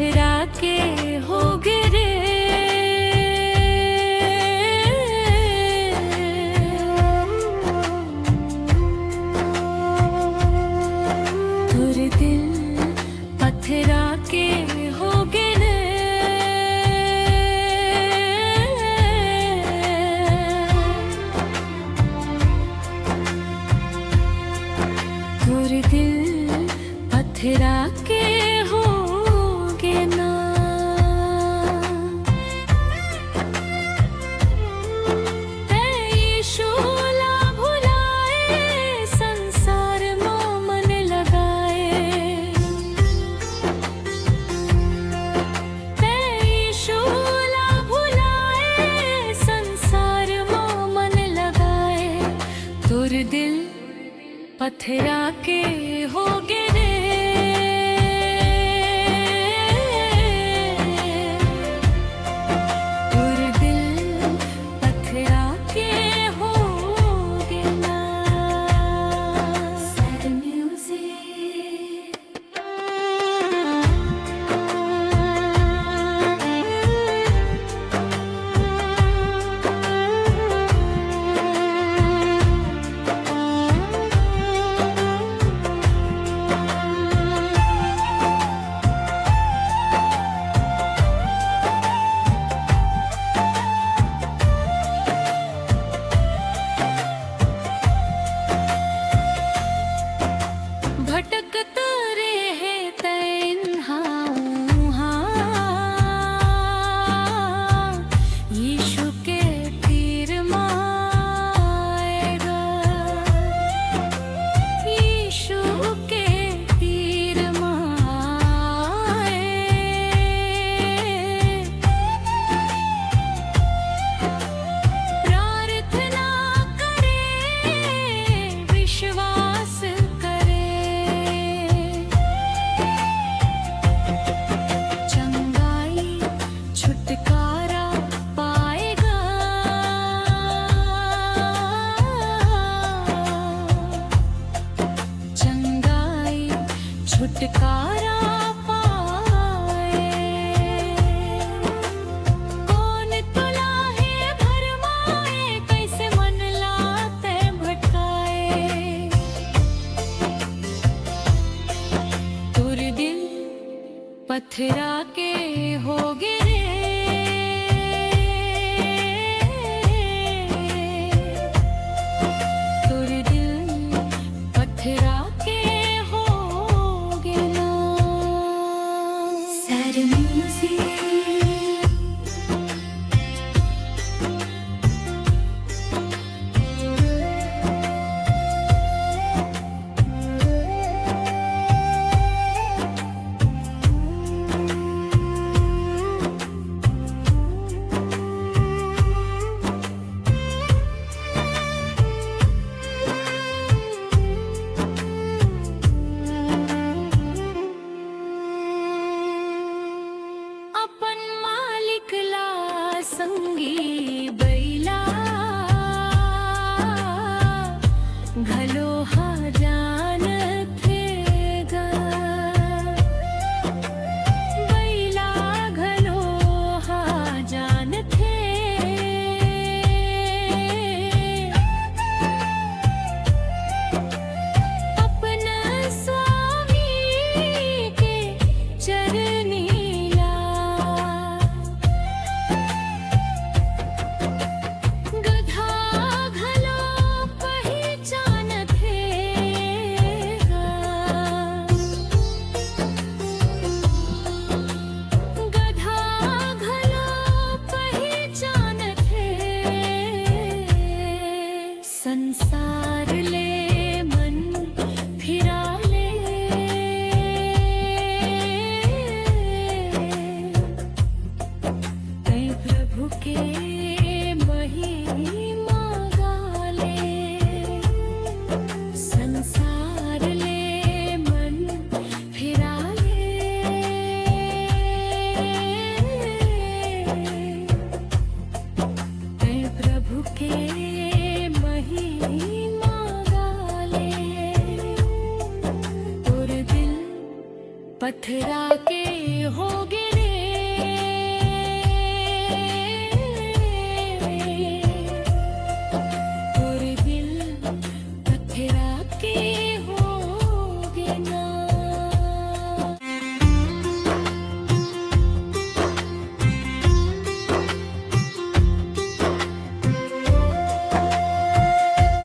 पथरा के हो गिरे। तुर दिल पथरा के हो गिरे। तुर दिल पथरा के होगे ना। ऐ यीशुला भुलाए संसार में मन लगाए। ऐ यीशुला भुलाए संसार में मन लगाए। तुर दिल पथरा के हो गिरे। तुर दिल पथरा के होगे ना। Sad music. भटकता रहे तन्हाऊं यीशु के तीर माएगा। यीशु के तीर माए। प्रार्थना करे विश्वास करे। चंगाई छुटकारा पाएगा। चंगाई छुटकारा पाए। कौन तुला है भरमाए कैसे मन लाते भटकाए। तुर दिल पथरा के हो गिरे। तुर दिल पथरा के होगे ना। Sad music. अपन पथरा के हो गया।